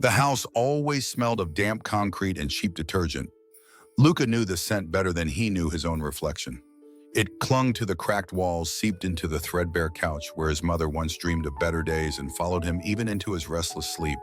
The house always smelled of damp concrete and cheap detergent. Luca knew the scent better than he knew his own reflection. It clung to the cracked walls, seeped into the threadbare couch where his mother once dreamed of better days and followed him even into his restless sleep.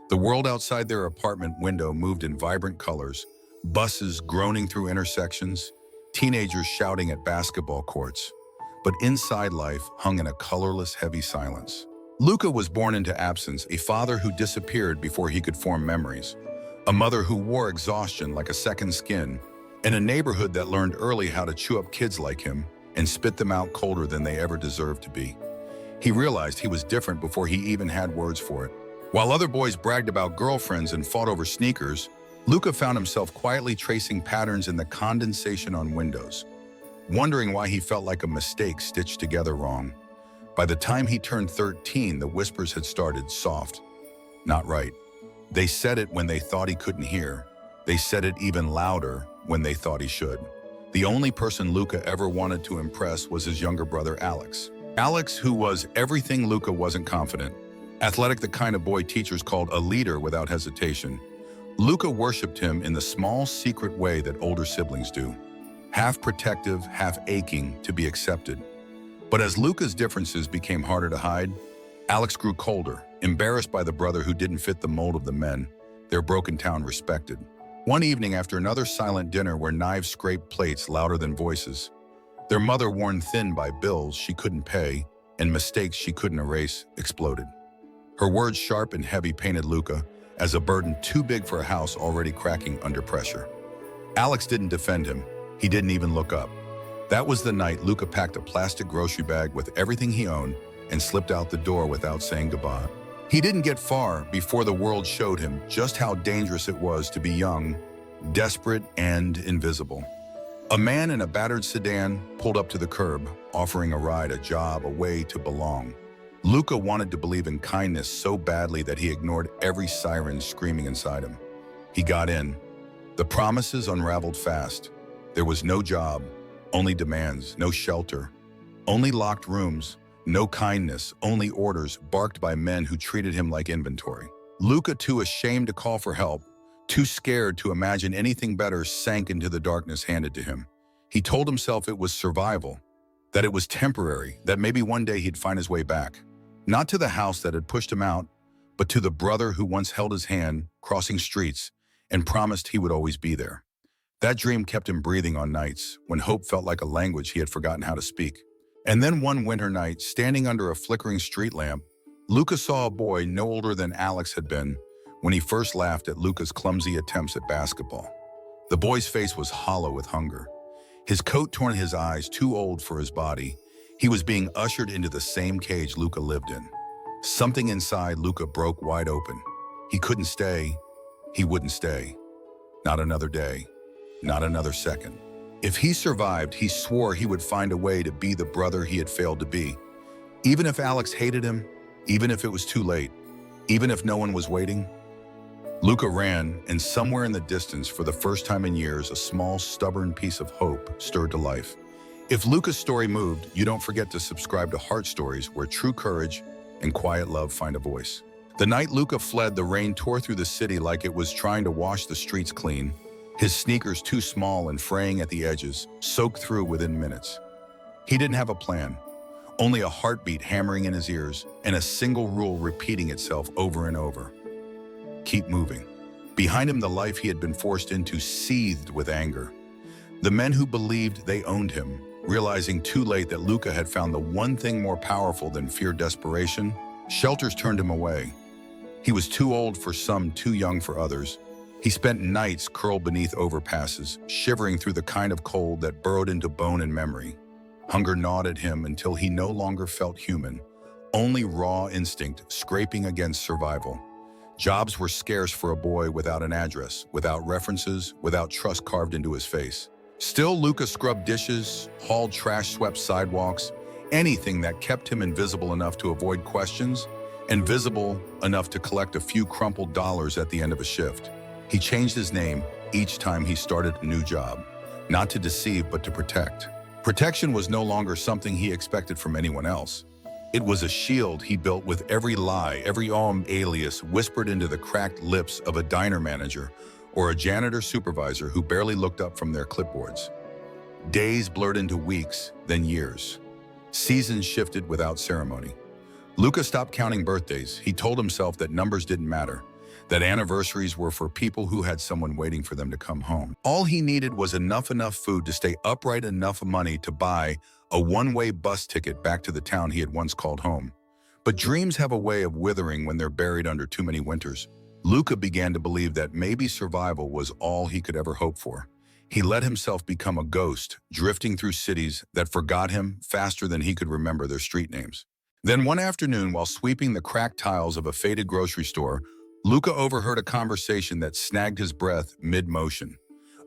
The world outside their apartment window moved in vibrant colors, buses groaning through intersections, teenagers shouting at basketball courts. But inside life hung in a colorless, heavy silence. Luca was born into absence, a father who disappeared before he could form memories, a mother who wore exhaustion like a second skin, and a neighborhood that learned early how to chew up kids like him and spit them out colder than they ever deserved to be. He realized he was different before he even had words for it. While other boys bragged about girlfriends and fought over sneakers, Luca found himself quietly tracing patterns in the condensation on windows, wondering why he felt like a mistake stitched together wrong. By the time he turned 13, the whispers had started, soft, not right. They said it when they thought he couldn't hear. They said it even louder when they thought he should. The only person Luca ever wanted to impress was his younger brother, Alex. Alex, who was everything Luca wasn't confident. Athletic, the kind of boy teachers called a leader without hesitation. Luca worshipped him in the small, secret way that older siblings do. Half protective, half aching to be accepted. But as Luca's differences became harder to hide, Alex grew colder, embarrassed by the brother who didn't fit the mold of the men their broken town respected. One evening, after another silent dinner where knives scraped plates louder than voices, their mother, worn thin by bills she couldn't pay and mistakes she couldn't erase, exploded. Her words, sharp and heavy, painted Luca as a burden too big for a house already cracking under pressure. Alex didn't defend him. He didn't even look up. That was the night Luca packed a plastic grocery bag with everything he owned and slipped out the door without saying goodbye. He didn't get far before the world showed him just how dangerous it was to be young, desperate, and invisible. A man in a battered sedan pulled up to the curb, offering a ride, a job, a way to belong. Luca wanted to believe in kindness so badly that he ignored every siren screaming inside him. He got in. The promises unraveled fast. There was no job, only demands, no shelter, only locked rooms, no kindness, only orders barked by men who treated him like inventory. Luca, too ashamed to call for help, too scared to imagine anything better, sank into the darkness handed to him. He told himself it was survival, that it was temporary, that maybe one day he'd find his way back. Not to the house that had pushed him out, but to the brother who once held his hand, crossing streets, and promised he would always be there. That dream kept him breathing on nights when hope felt like a language he had forgotten how to speak. And then one winter night, standing under a flickering street lamp, Luca saw a boy no older than Alex had been when he first laughed at Luca's clumsy attempts at basketball. The boy's face was hollow with hunger. His coat torn, his eyes too old for his body. He was being ushered into the same cage Luca lived in. Something inside Luca broke wide open. He couldn't stay. He wouldn't stay. Not another day. Not another second. If he survived, he swore he would find a way to be the brother he had failed to be. Even if Alex hated him, even if it was too late, even if no one was waiting. Luca ran, and somewhere in the distance, for the first time in years, a small, stubborn piece of hope stirred to life. If Luca's story moved, you don't forget to subscribe to Heart Stories, where true courage and quiet love find a voice. The night Luca fled, the rain tore through the city like it was trying to wash the streets clean. His sneakers, too small and fraying at the edges, soaked through within minutes. He didn't have a plan, only a heartbeat hammering in his ears and a single rule repeating itself over and over. Keep moving. Behind him, the life he had been forced into seethed with anger. The men who believed they owned him, realizing too late that Luca had found the one thing more powerful than fear, desperation, shelters turned him away. He was too old for some, too young for others. He spent nights curled beneath overpasses, shivering through the kind of cold that burrowed into bone and memory. Hunger gnawed at him until he no longer felt human, only raw instinct scraping against survival. Jobs were scarce for a boy without an address, without references, without trust carved into his face. Still, Luca scrubbed dishes, hauled trash, swept sidewalks, anything that kept him invisible enough to avoid questions, and visible enough to collect a few crumpled dollars at the end of a shift. He changed his name each time he started a new job, not to deceive, but to protect. Protection was no longer something he expected from anyone else. It was a shield he built with every lie, every alias whispered into the cracked lips of a diner manager or a janitor supervisor who barely looked up from their clipboards. Days blurred into weeks, then years. Seasons shifted without ceremony. Luca stopped counting birthdays. He told himself that numbers didn't matter, that anniversaries were for people who had someone waiting for them to come home. All he needed was enough food to stay upright, enough money to buy a one-way bus ticket back to the town he had once called home. But dreams have a way of withering when they're buried under too many winters. Luca began to believe that maybe survival was all he could ever hope for. He let himself become a ghost, drifting through cities that forgot him faster than he could remember their street names. Then one afternoon, while sweeping the cracked tiles of a faded grocery store, Luca overheard a conversation that snagged his breath mid-motion.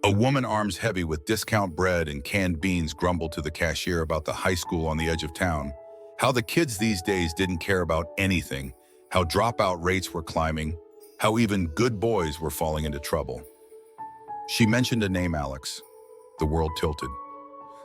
A woman, arms heavy with discount bread and canned beans, grumbled to the cashier about the high school on the edge of town, how the kids these days didn't care about anything, how dropout rates were climbing, how even good boys were falling into trouble. She mentioned a name, Alex. The world tilted.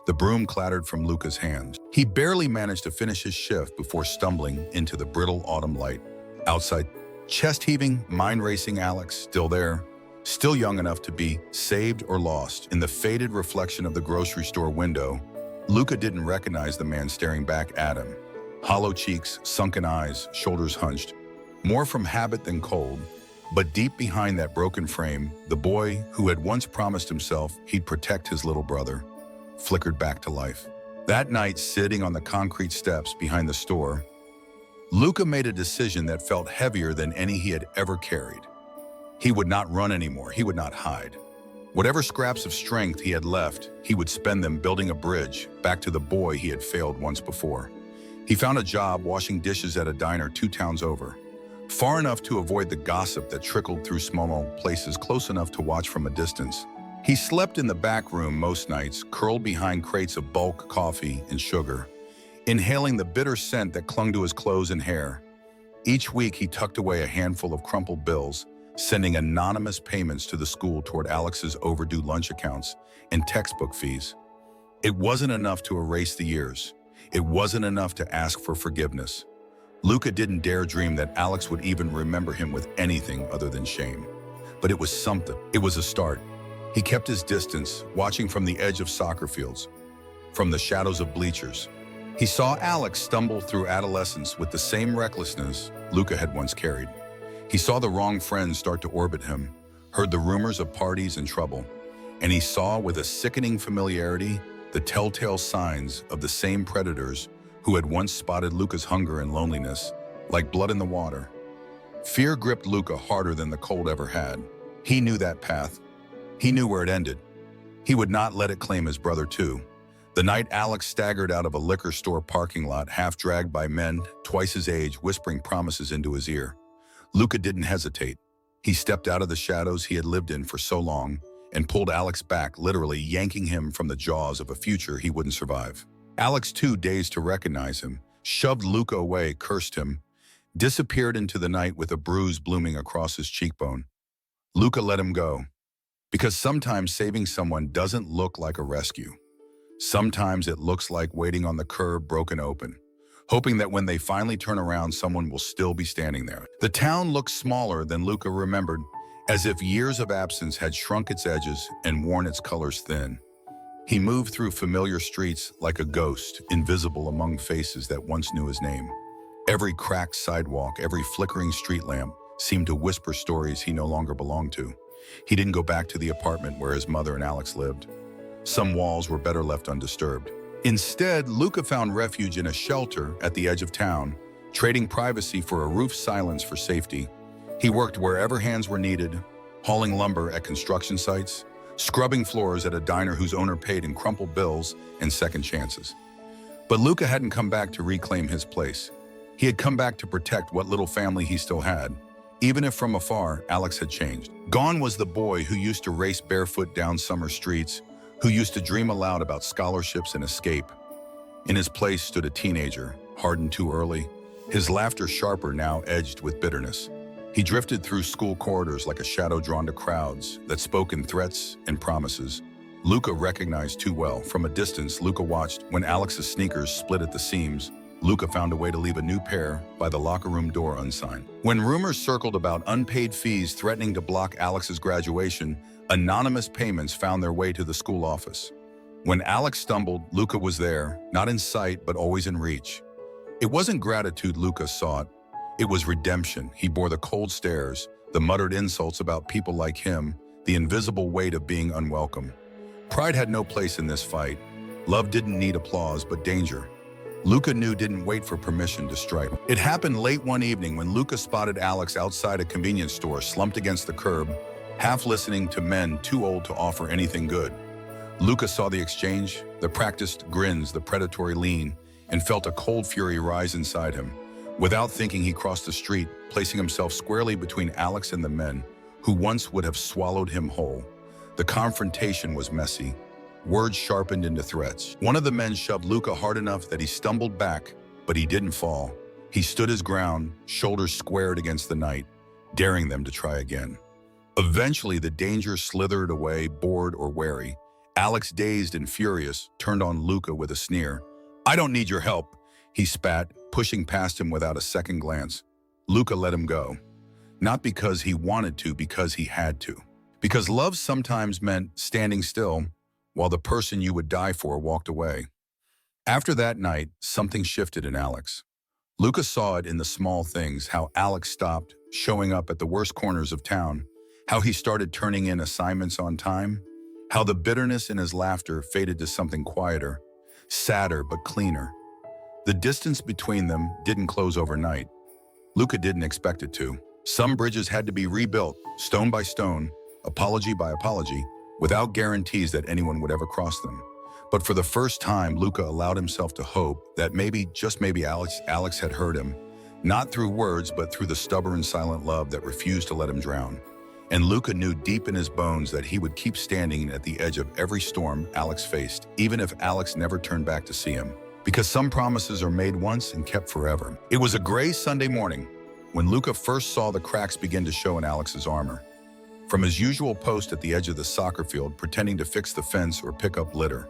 The broom clattered from Luca's hands. He barely managed to finish his shift before stumbling into the brittle autumn light. Outside, chest-heaving, mind-racing Alex, still there, still young enough to be saved or lost. In the faded reflection of the grocery store window, Luca didn't recognize the man staring back at him. Hollow cheeks, sunken eyes, shoulders hunched. More from habit than cold. But deep behind that broken frame, the boy who had once promised himself he'd protect his little brother flickered back to life. That night, sitting on the concrete steps behind the store, Luca made a decision that felt heavier than any he had ever carried. He would not run anymore. He would not hide. Whatever scraps of strength he had left, he would spend them building a bridge back to the boy he had failed once before. He found a job washing dishes at a diner 2 towns over, far enough to avoid the gossip that trickled through small places, close enough to watch from a distance. He slept in the back room most nights, curled behind crates of bulk coffee and sugar, inhaling the bitter scent that clung to his clothes and hair. Each week, he tucked away a handful of crumpled bills, sending anonymous payments to the school toward Alex's overdue lunch accounts and textbook fees. It wasn't enough to erase the years. It wasn't enough to ask for forgiveness. Luca didn't dare dream that Alex would even remember him with anything other than shame. But it was something. It was a start. He kept his distance, watching from the edge of soccer fields, from the shadows of bleachers. He saw Alex stumble through adolescence with the same recklessness Luca had once carried. He saw the wrong friends start to orbit him, heard the rumors of parties and trouble, and he saw with a sickening familiarity the telltale signs of the same predators who had once spotted Luca's hunger and loneliness, like blood in the water. Fear gripped Luca harder than the cold ever had. He knew that path. He knew where it ended. He would not let it claim his brother too. The night Alex staggered out of a liquor store parking lot, half dragged by men twice his age, whispering promises into his ear, Luca didn't hesitate. He stepped out of the shadows he had lived in for so long and pulled Alex back, literally yanking him from the jaws of a future he wouldn't survive. Alex, too dazed to recognize him, shoved Luca away, cursed him, disappeared into the night with a bruise blooming across his cheekbone. Luca let him go. Because sometimes saving someone doesn't look like a rescue. Sometimes it looks like waiting on the curb broken open, hoping that when they finally turn around, someone will still be standing there. The town looked smaller than Luca remembered, as if years of absence had shrunk its edges and worn its colors thin. He moved through familiar streets like a ghost, invisible among faces that once knew his name. Every cracked sidewalk, every flickering street lamp seemed to whisper stories he no longer belonged to. He didn't go back to the apartment where his mother and Alex lived. Some walls were better left undisturbed. Instead, Luca found refuge in a shelter at the edge of town, trading privacy for a roof's silence for safety. He worked wherever hands were needed, hauling lumber at construction sites, scrubbing floors at a diner whose owner paid in crumpled bills and second chances. But Luca hadn't come back to reclaim his place. He had come back to protect what little family he still had. Even if from afar, Alex had changed. Gone was the boy who used to race barefoot down summer streets, who used to dream aloud about scholarships and escape. In his place stood a teenager, hardened too early, his laughter sharper now edged with bitterness. He drifted through school corridors like a shadow drawn to crowds that spoke in threats and promises. Luca recognized too well. From a distance, Luca watched when Alex's sneakers split at the seams, Luca found a way to leave a new pair by the locker room door unsigned. When rumors circled about unpaid fees threatening to block Alex's graduation, anonymous payments found their way to the school office. When Alex stumbled, Luca was there, not in sight, but always in reach. It wasn't gratitude Luca sought. It was redemption. He bore the cold stares, the muttered insults about people like him, the invisible weight of being unwelcome. Pride had no place in this fight. Love didn't need applause, but danger. Luca knew didn't wait for permission to strike. It happened late one evening when Luca spotted Alex outside a convenience store, slumped against the curb, half listening to men too old to offer anything good. Luca saw the exchange, the practiced grins, the predatory lean, and felt a cold fury rise inside him. Without thinking, he crossed the street, placing himself squarely between Alex and the men who once would have swallowed him whole. The confrontation was messy. Words sharpened into threats. One of the men shoved Luca hard enough that he stumbled back, but he didn't fall. He stood his ground, shoulders squared against the night, daring them to try again. Eventually, the danger slithered away, bored or wary. Alex, dazed and furious, turned on Luca with a sneer. "I don't need your help," he spat, pushing past him without a second glance. Luca let him go. Not because he wanted to, because he had to. Because love sometimes meant standing still, while the person you would die for walked away. After that night, something shifted in Alex. Luca saw it in the small things, how Alex stopped showing up at the worst corners of town, how he started turning in assignments on time, how the bitterness in his laughter faded to something quieter, sadder but cleaner. The distance between them didn't close overnight. Luca didn't expect it to. Some bridges had to be rebuilt, stone by stone, apology by apology, without guarantees that anyone would ever cross them. But for the first time, Luca allowed himself to hope that maybe, just maybe, Alex had heard him, not through words, but through the stubborn, silent love that refused to let him drown. And Luca knew deep in his bones that he would keep standing at the edge of every storm Alex faced, even if Alex never turned back to see him. Because some promises are made once and kept forever. It was a gray Sunday morning when Luca first saw the cracks begin to show in Alex's armor. From his usual post at the edge of the soccer field, pretending to fix the fence or pick up litter,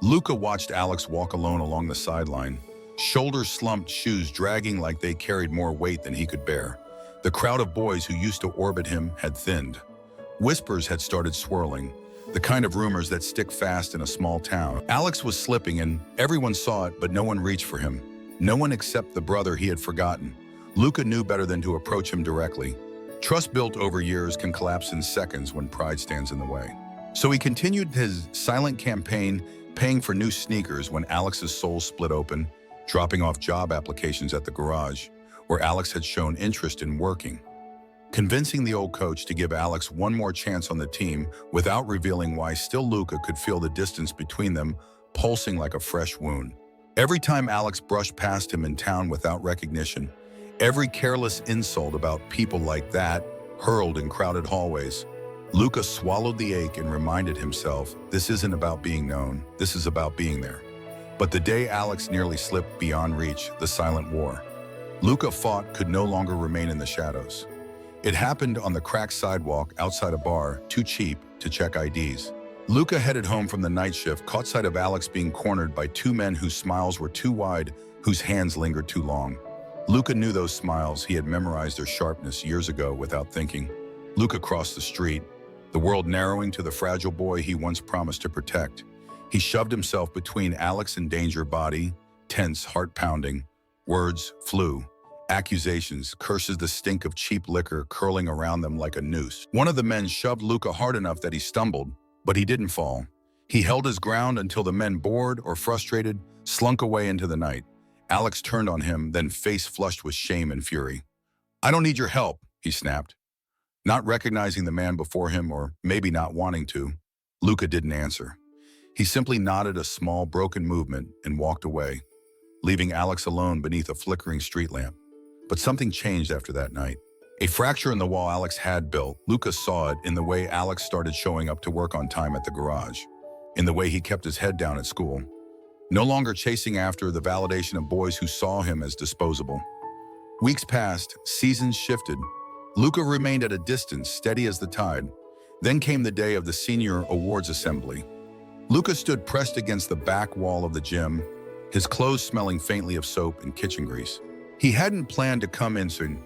Luca watched Alex walk alone along the sideline, shoulders slumped, shoes dragging like they carried more weight than he could bear. The crowd of boys who used to orbit him had thinned. Whispers had started swirling, the kind of rumors that stick fast in a small town. Alex was slipping, and everyone saw it, but no one reached for him. No one except the brother he had forgotten. Luca knew better than to approach him directly. Trust built over years can collapse in seconds when pride stands in the way. So he continued his silent campaign, paying for new sneakers when Alex's soul split open, dropping off job applications at the garage, where Alex had shown interest in working. Convincing the old coach to give Alex one more chance on the team without revealing why, still Luca could feel the distance between them pulsing like a fresh wound. Every time Alex brushed past him in town without recognition, every careless insult about people like that hurled in crowded hallways, Luca swallowed the ache and reminded himself, this isn't about being known, this is about being there. But the day Alex nearly slipped beyond reach, the silent war Luca fought could no longer remain in the shadows. It happened on the cracked sidewalk outside a bar, too cheap to check IDs. Luca headed home from the night shift, caught sight of Alex being cornered by two men whose smiles were too wide, whose hands lingered too long. Luca knew those smiles. He had memorized their sharpness years ago without thinking. Luca crossed the street, the world narrowing to the fragile boy he once promised to protect. He shoved himself between Alex and danger, body tense, heart pounding. Words flew. Accusations, curses, the stink of cheap liquor curling around them like a noose. One of the men shoved Luca hard enough that he stumbled, but he didn't fall. He held his ground until the men, bored or frustrated, slunk away into the night. Alex turned on him, then face flushed with shame and fury. "I don't need your help," he snapped. Not recognizing the man before him, or maybe not wanting to, Luca didn't answer. He simply nodded a small, broken movement and walked away, leaving Alex alone beneath a flickering street lamp. But something changed after that night. A fracture in the wall Alex had built. Luca saw it in the way Alex started showing up to work on time at the garage, in the way he kept his head down at school, no longer chasing after the validation of boys who saw him as disposable. Weeks passed, seasons shifted. Luca remained at a distance, steady as the tide. Then came the day of the senior awards assembly. Luca stood pressed against the back wall of the gym, his clothes smelling faintly of soap and kitchen grease. He hadn't planned to come in soon,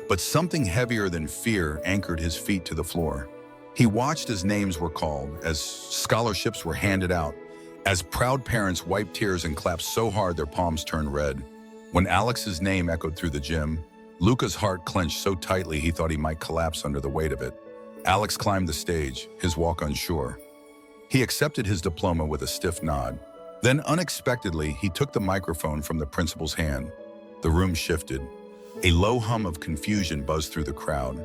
but something heavier than fear anchored his feet to the floor. He watched as names were called, as scholarships were handed out, as proud parents wiped tears and clapped so hard their palms turned red. When Alex's name echoed through the gym, Luca's heart clenched so tightly he thought he might collapse under the weight of it. Alex climbed the stage, his walk unsure. He accepted his diploma with a stiff nod. Then, unexpectedly, he took the microphone from the principal's hand. The room shifted. A low hum of confusion buzzed through the crowd.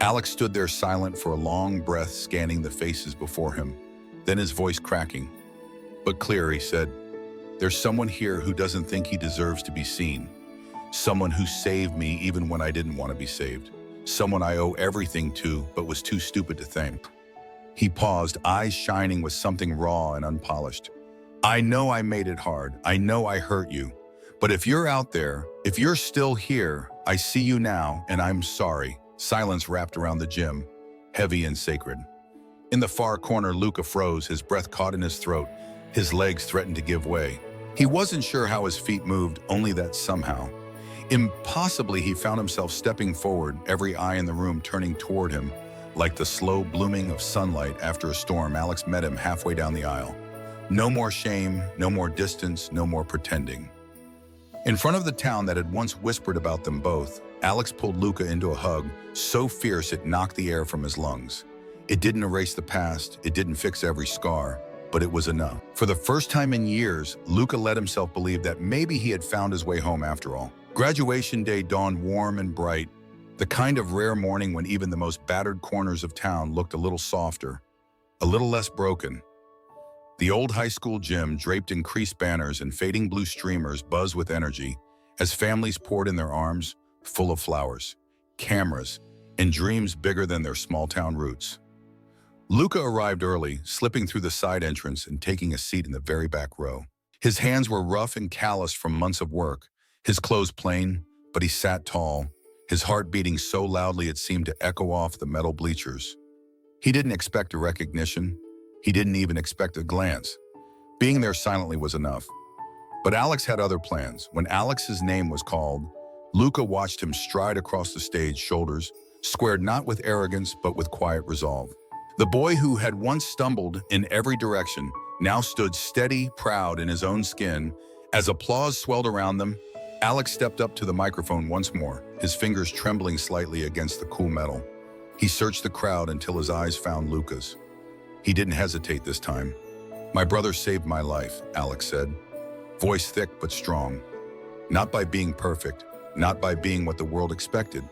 Alex stood there silent for a long breath, scanning the faces before him. Then his voice cracking, but clear, he said, "There's someone here who doesn't think he deserves to be seen. Someone who saved me even when I didn't want to be saved. Someone I owe everything to, but was too stupid to thank." He paused, eyes shining with something raw and unpolished. "I know I made it hard. I know I hurt you. But if you're out there, if you're still here, I see you now, and I'm sorry." Silence wrapped around the gym, heavy and sacred. In the far corner, Luca froze, his breath caught in his throat. His legs threatened to give way. He wasn't sure how his feet moved, only that somehow, impossibly, he found himself stepping forward, every eye in the room turning toward him. Like the slow blooming of sunlight after a storm, Alex met him halfway down the aisle. No more shame, no more distance, no more pretending. In front of the town that had once whispered about them both, Alex pulled Luca into a hug, so fierce it knocked the air from his lungs. It didn't erase the past, it didn't fix every scar, but it was enough. For the first time in years, Luca let himself believe that maybe he had found his way home after all. Graduation day dawned warm and bright, the kind of rare morning when even the most battered corners of town looked a little softer, a little less broken. The old high school gym, draped in creased banners and fading blue streamers, buzzed with energy as families poured in their arms, full of flowers, cameras, and dreams bigger than their small-town roots. Luca arrived early, slipping through the side entrance and taking a seat in the very back row. His hands were rough and calloused from months of work, his clothes plain, but he sat tall, his heart beating so loudly it seemed to echo off the metal bleachers. He didn't expect a recognition. He didn't even expect a glance. Being there silently was enough. But Alex had other plans. When Alex's name was called, Luca watched him stride across the stage, shoulders squared not with arrogance but with quiet resolve. The boy who had once stumbled in every direction now stood steady, proud in his own skin. As applause swelled around them, Alex stepped up to the microphone once more, his fingers trembling slightly against the cool metal. He searched the crowd until his eyes found Luca's. He didn't hesitate this time. "My brother saved my life," Alex said, voice thick but strong. "Not by being perfect, not by being what the world expected,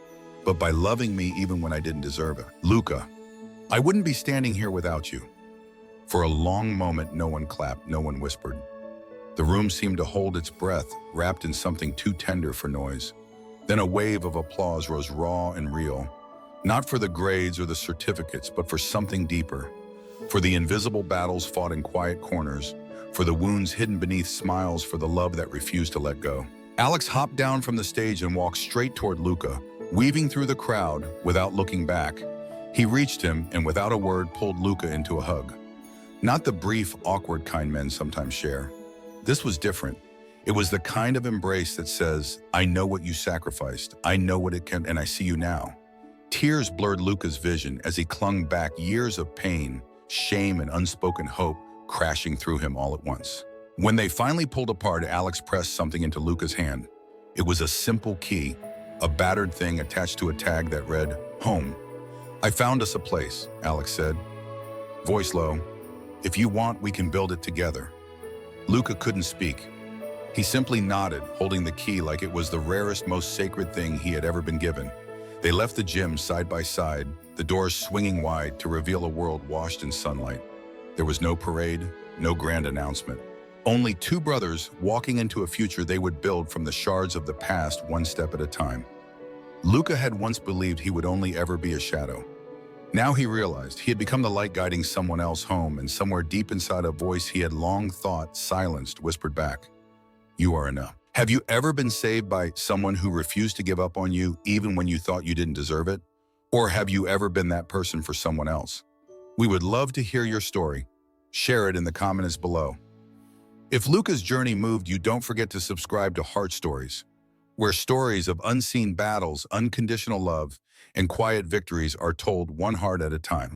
but by loving me even when I didn't deserve it. Luca, I wouldn't be standing here without you." For a long moment, no one clapped, no one whispered. The room seemed to hold its breath, wrapped in something too tender for noise. Then a wave of applause rose raw and real, not for the grades or the certificates, but for something deeper, for the invisible battles fought in quiet corners, for the wounds hidden beneath smiles, for the love that refused to let go. Alex hopped down from the stage and walked straight toward Luca, weaving through the crowd without looking back. He reached him and without a word pulled Luca into a hug. Not the brief, awkward kind men sometimes share. This was different. It was the kind of embrace that says, "I know what you sacrificed, I know what it can, and I see you now." Tears blurred Luca's vision as he clung back, years of pain, shame, and unspoken hope crashing through him all at once. When they finally pulled apart, Alex pressed something into Luca's hand. It was a simple key, a battered thing attached to a tag that read, "Home." "I found us a place," Alex said, voice low. "If you want, we can build it together." Luca couldn't speak. He simply nodded, holding the key like it was the rarest, most sacred thing he had ever been given. They left the gym side by side, the doors swinging wide to reveal a world washed in sunlight. There was no parade, no grand announcement. Only two brothers walking into a future they would build from the shards of the past, one step at a time. Luca had once believed he would only ever be a shadow. Now he realized he had become the light guiding someone else home, and somewhere deep inside a voice he had long thought silenced whispered back, "You are enough." Have you ever been saved by someone who refused to give up on you even when you thought you didn't deserve it? Or have you ever been that person for someone else? We would love to hear your story. Share it in the comments below. If Luca's journey moved you, don't forget to subscribe to Heart Stories, where stories of unseen battles, unconditional love, and quiet victories are told one heart at a time.